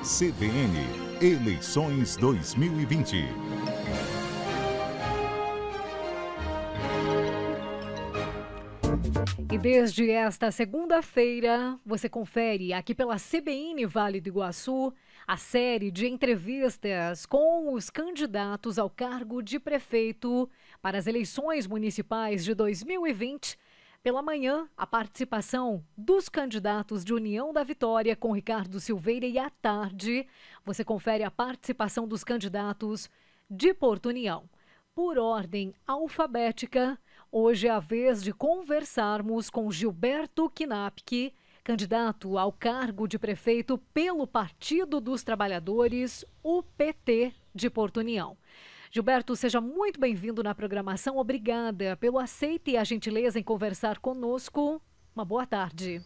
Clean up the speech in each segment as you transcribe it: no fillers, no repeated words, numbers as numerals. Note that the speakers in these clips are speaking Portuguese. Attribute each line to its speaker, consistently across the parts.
Speaker 1: CBN Eleições 2020.
Speaker 2: E desde esta segunda-feira, você confere aqui pela CBN Vale do Iguaçu a série de entrevistas com os candidatos ao cargo de prefeito para as eleições municipais de 2020. Pela manhã, a participação dos candidatos de União da Vitória com Ricardo Silveira e à tarde, você confere a participação dos candidatos de Porto União. Por ordem alfabética, hoje é a vez de conversarmos com Gilberto Knapke, candidato ao cargo de prefeito pelo Partido dos Trabalhadores, o PT de Porto União. Gilberto, seja muito bem-vindo na programação. Obrigada pelo aceite e a gentileza em conversar conosco. Uma boa tarde.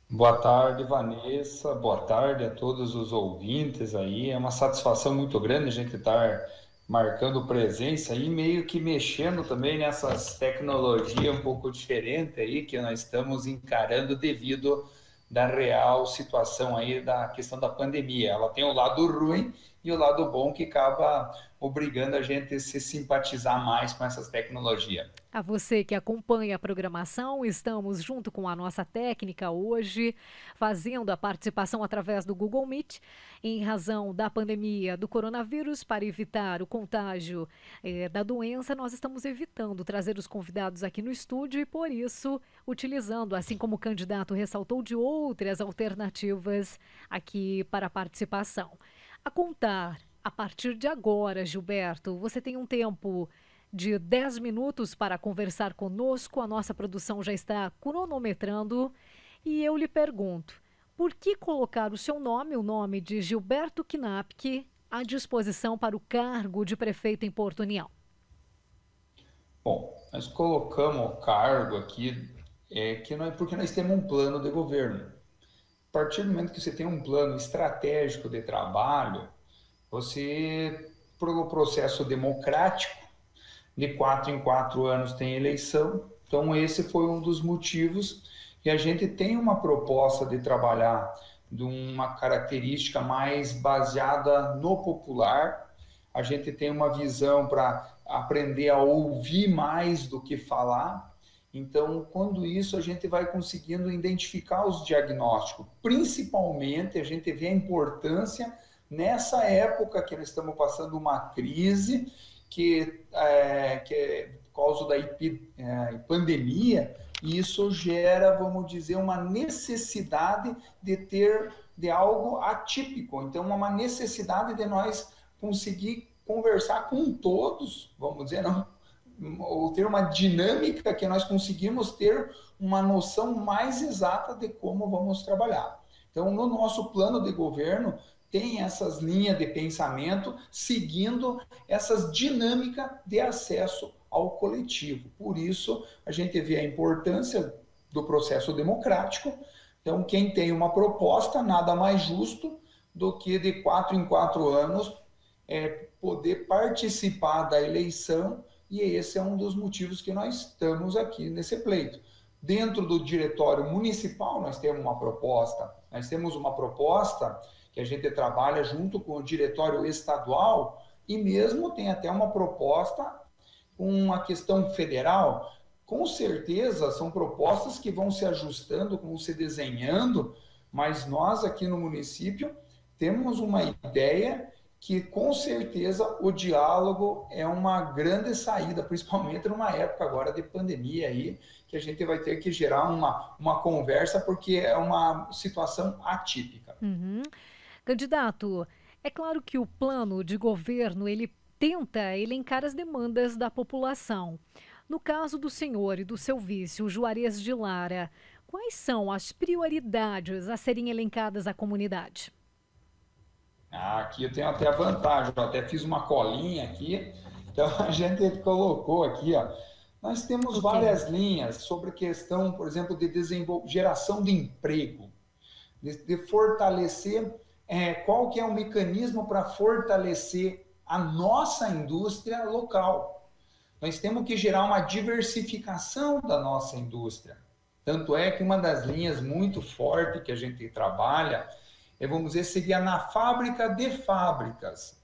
Speaker 3: Boa tarde, Vanessa. Boa tarde a todos os ouvintes aí. É uma satisfação muito grande a gente estar marcando presença e meio que mexendo também nessas tecnologias um pouco diferentes aí que nós estamos encarando devido da real situação aí da questão da pandemia. Ela tem o lado ruim e o lado bom que acaba obrigando a gente a se simpatizar mais com essas tecnologias.
Speaker 2: A você que acompanha a programação, estamos junto com a nossa técnica hoje, fazendo a participação através do Google Meet, em razão da pandemia do coronavírus, para evitar o contágio da doença. Nós estamos evitando trazer os convidados aqui no estúdio e, por isso, utilizando, assim como o candidato ressaltou, de outras alternativas aqui para a participação. A contar, a partir de agora, Gilberto, você tem um tempo de 10 minutos para conversar conosco. A nossa produção já está cronometrando e eu lhe pergunto, por que colocar o seu nome, o nome de Gilberto Knapke, à disposição para o cargo de prefeito em Porto União?
Speaker 3: Bom, nós colocamos o cargo aqui porque nós temos um plano de governo. A partir do momento que você tem um plano estratégico de trabalho, você, pelo processo democrático, de 4 em 4 anos tem eleição. Então esse foi um dos motivos que a gente tem uma proposta de trabalhar de uma característica mais baseada no popular. A gente tem uma visão para aprender a ouvir mais do que falar. Então, quando isso, a gente vai conseguindo identificar os diagnósticos. Principalmente, a gente vê a importância nessa época que nós estamos passando uma crise que é por causa da pandemia, e isso gera, vamos dizer, uma necessidade de ter de algo atípico. Então, uma necessidade de nós conseguir conversar com todos, vamos dizer, não, ou ter uma dinâmica que nós conseguimos ter uma noção mais exata de como vamos trabalhar. Então, no nosso plano de governo, tem essas linhas de pensamento seguindo essas dinâmicas de acesso ao coletivo. Por isso, a gente vê a importância do processo democrático. Então, quem tem uma proposta, nada mais justo do que de 4 em 4 anos poder participar da eleição, e esse é um dos motivos que nós estamos aqui nesse pleito. Dentro do diretório municipal, nós temos uma proposta que a gente trabalha junto com o diretório estadual e mesmo tem até uma proposta com a questão federal. Com certeza são propostas que vão se ajustando, vão se desenhando, mas nós aqui no município temos uma ideia que com certeza o diálogo é uma grande saída, principalmente numa época agora de pandemia aí, que a gente vai ter que gerar uma conversa porque é uma situação atípica.
Speaker 2: Uhum. Candidato, é claro que o plano de governo, ele tenta elencar as demandas da população. No caso do senhor e do seu vice, o Juarez de Lara, quais são as prioridades a serem elencadas à comunidade?
Speaker 3: Aqui eu tenho até a vantagem, eu até fiz uma colinha aqui, então a gente colocou aqui, ó. Nós temos várias linhas sobre questão, por exemplo, de geração de emprego, de fortalecer, qual que é o mecanismo para fortalecer a nossa indústria local. Nós temos que gerar uma diversificação da nossa indústria. Tanto é que uma das linhas muito fortes que a gente trabalha vamos dizer, seria na fábrica de fábricas.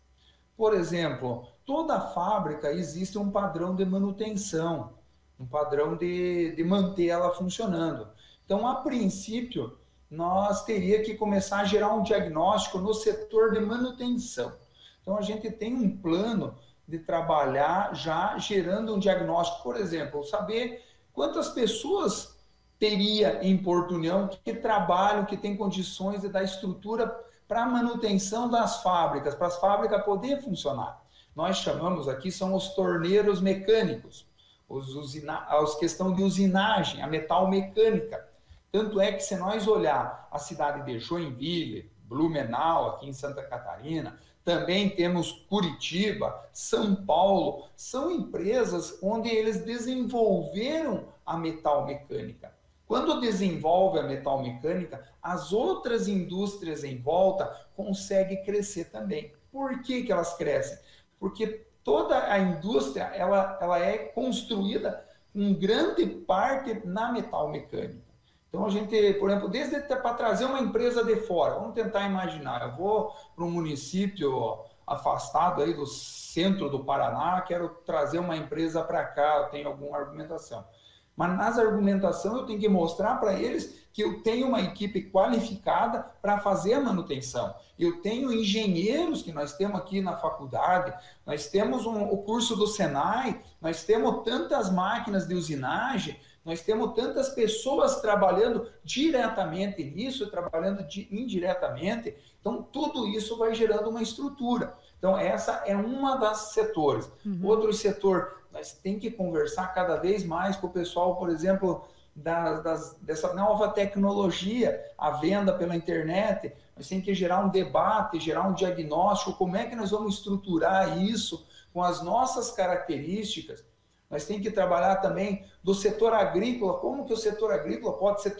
Speaker 3: Por exemplo, toda fábrica existe um padrão de manutenção, um padrão de manter ela funcionando. Então, a princípio, nós teria que começar a gerar um diagnóstico no setor de manutenção. Então, a gente tem um plano de trabalhar já gerando um diagnóstico, por exemplo, saber quantas pessoas teria em Porto União que trabalham, que tem condições de dar estrutura para a manutenção das fábricas, para as fábricas poderem funcionar. Nós chamamos aqui, são os torneiros mecânicos, os questão de usinagem, a metal mecânica. Tanto é que se nós olhar a cidade de Joinville, Blumenau, aqui em Santa Catarina, também temos Curitiba, São Paulo, são empresas onde eles desenvolveram a metal mecânica. Quando desenvolve a metal mecânica, as outras indústrias em volta conseguem crescer também. Por que que elas crescem? Porque toda a indústria ela é construída em grande parte na metal mecânica. Então, a gente, por exemplo, desde para trazer uma empresa de fora, vamos tentar imaginar, eu vou para um município afastado aí do centro do Paraná, quero trazer uma empresa para cá, eu tenho alguma argumentação. Mas nas argumentações eu tenho que mostrar para eles que eu tenho uma equipe qualificada para fazer a manutenção. Eu tenho engenheiros que nós temos aqui na faculdade, nós temos o curso do Senai, nós temos tantas máquinas de usinagem, nós temos tantas pessoas trabalhando diretamente nisso, trabalhando indiretamente. Então, tudo isso vai gerando uma estrutura. Então, essa é uma das setores. Outro setor, nós temos que conversar cada vez mais com o pessoal, por exemplo, dessa nova tecnologia, a venda pela internet. Nós temos que gerar um debate, gerar um diagnóstico, como é que nós vamos estruturar isso com as nossas características. Nós temos que trabalhar também do setor agrícola, como que o setor agrícola pode se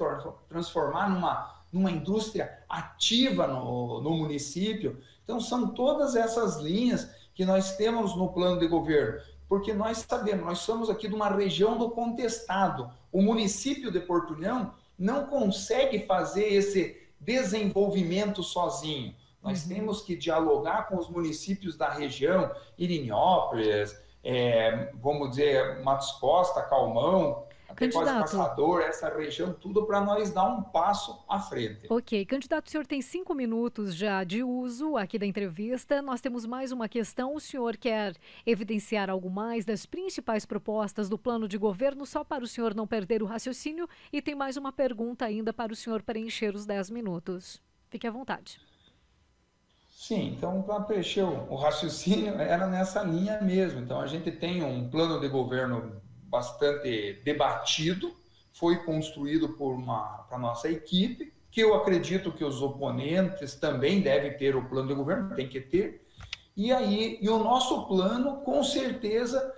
Speaker 3: transformar numa indústria ativa no município. Então, são todas essas linhas que nós temos no plano de governo, porque nós sabemos, nós somos aqui de uma região do contestado. O município de Porto União não consegue fazer esse desenvolvimento sozinho. Nós temos que dialogar com os municípios da região, Irinópolis, vamos dizer, Matos Costa, Calmão, até quase Caçador, essa região, tudo para nós dar um passo à frente.
Speaker 2: Ok, candidato, o senhor tem 5 minutos já de uso aqui da entrevista. Nós temos mais uma questão. O senhor quer evidenciar algo mais das principais propostas do plano de governo, só para o senhor não perder o raciocínio? E tem mais uma pergunta ainda para o senhor preencher os 10 minutos. Fique à vontade.
Speaker 3: Sim, então para preencher o raciocínio era nessa linha mesmo. Então a gente tem um plano de governo bastante debatido, foi construído para a nossa equipe, que eu acredito que os oponentes também devem ter o plano de governo, tem que ter. E o nosso plano, com certeza,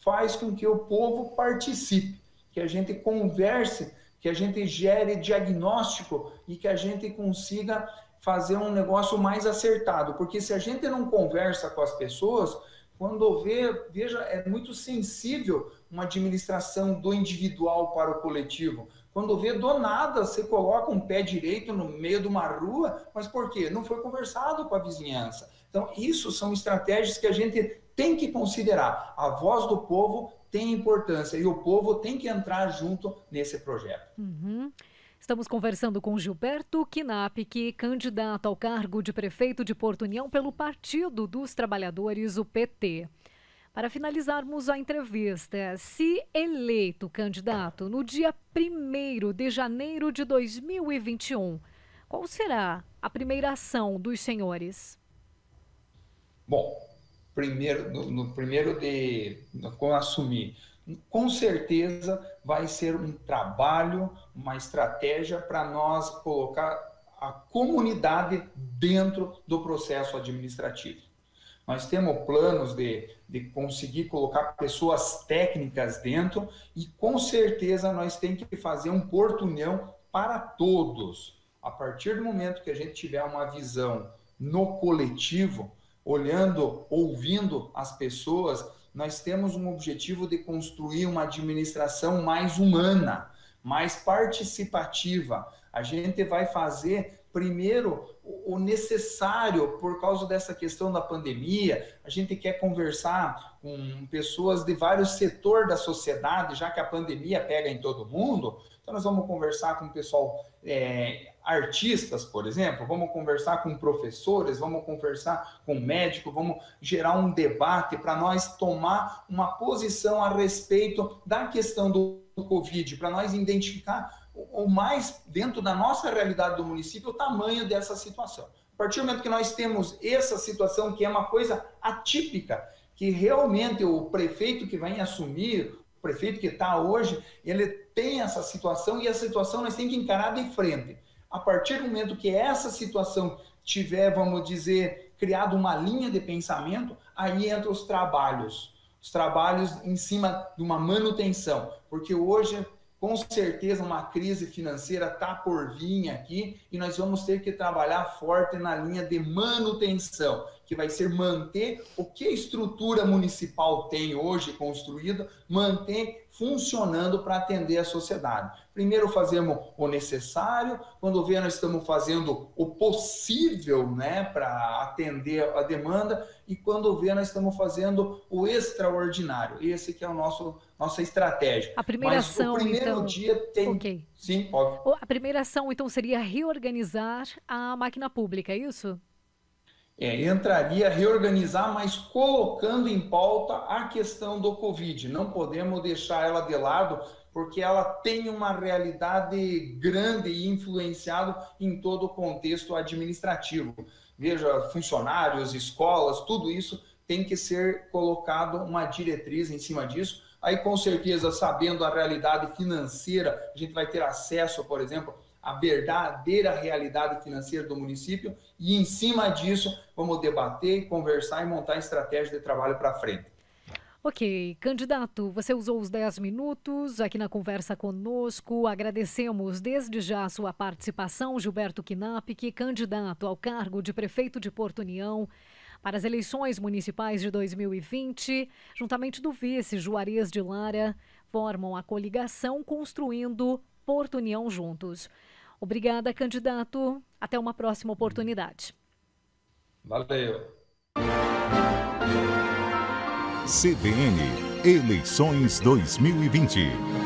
Speaker 3: faz com que o povo participe, que a gente converse, que a gente gere diagnóstico e que a gente consiga fazer um negócio mais acertado, porque se a gente não conversa com as pessoas, quando veja, é muito sensível uma administração do individual para o coletivo. Quando vê, do nada, você coloca um pé direito no meio de uma rua, mas por quê? Não foi conversado com a vizinhança. Então, isso são estratégias que a gente tem que considerar. A voz do povo tem importância e o povo tem que entrar junto nesse projeto.
Speaker 2: Estamos conversando com Gilberto Knapp, candidato ao cargo de prefeito de Porto União pelo Partido dos Trabalhadores, o PT. Para finalizarmos a entrevista, se eleito candidato no dia 1º de janeiro de 2021, qual será a primeira ação dos senhores?
Speaker 3: Bom, quando assumir, com certeza vai ser um trabalho, uma estratégia para nós colocar a comunidade dentro do processo administrativo. Nós temos planos de conseguir colocar pessoas técnicas dentro e com certeza nós temos que fazer um Porto União para todos. A partir do momento que a gente tiver uma visão no coletivo, olhando, ouvindo as pessoas, nós temos um objetivo de construir uma administração mais humana, mais participativa. A gente vai fazer primeiro, o necessário por causa dessa questão da pandemia. A gente quer conversar com pessoas de vários setores da sociedade, já que a pandemia pega em todo mundo. Então, nós vamos conversar com o pessoal, artistas, por exemplo, vamos conversar com professores, vamos conversar com médicos, vamos gerar um debate para nós tomar uma posição a respeito da questão do Covid, para nós identificar o mais dentro da nossa realidade do município o tamanho dessa situação. A partir do momento que nós temos essa situação, que é uma coisa atípica, que realmente o prefeito que vai assumir, o prefeito que está hoje, ele tem essa situação, e a situação nós temos que encarar de frente. A partir do momento que essa situação tiver, vamos dizer, criado uma linha de pensamento, aí entra os trabalhos em cima de uma manutenção, porque hoje, com certeza, uma crise financeira está por vir aqui, e nós vamos ter que trabalhar forte na linha de manutenção, que vai ser manter o que a estrutura municipal tem hoje construída, manter funcionando para atender a sociedade. Primeiro fazemos o necessário, quando vê nós estamos fazendo o possível, né, para atender a demanda, e quando vê nós estamos fazendo o extraordinário. Esse que é o nossa estratégia.
Speaker 2: A primeira ação,
Speaker 3: o primeiro
Speaker 2: então,
Speaker 3: dia tem...
Speaker 2: Okay.
Speaker 3: Sim, pode.
Speaker 2: A primeira ação, então, seria reorganizar a máquina pública, é isso?
Speaker 3: Entraria a reorganizar, mas colocando em pauta a questão do Covid. Não podemos deixar ela de lado, porque ela tem uma realidade grande e influenciado em todo o contexto administrativo. Veja, funcionários, escolas, tudo isso tem que ser colocado uma diretriz em cima disso. Aí, com certeza, sabendo a realidade financeira, a gente vai ter acesso, por exemplo, a verdadeira realidade financeira do município, e em cima disso vamos debater, conversar e montar estratégia de trabalho para frente.
Speaker 2: Ok, candidato, você usou os 10 minutos aqui na conversa conosco. Agradecemos desde já a sua participação, Gilberto Knapp, candidato ao cargo de prefeito de Porto União para as eleições municipais de 2020, juntamente do vice Juarez de Lara, formam a coligação Construindo Porto União Juntos. Obrigada, candidato. Até uma próxima oportunidade.
Speaker 3: Valeu.
Speaker 1: CBN Eleições 2020.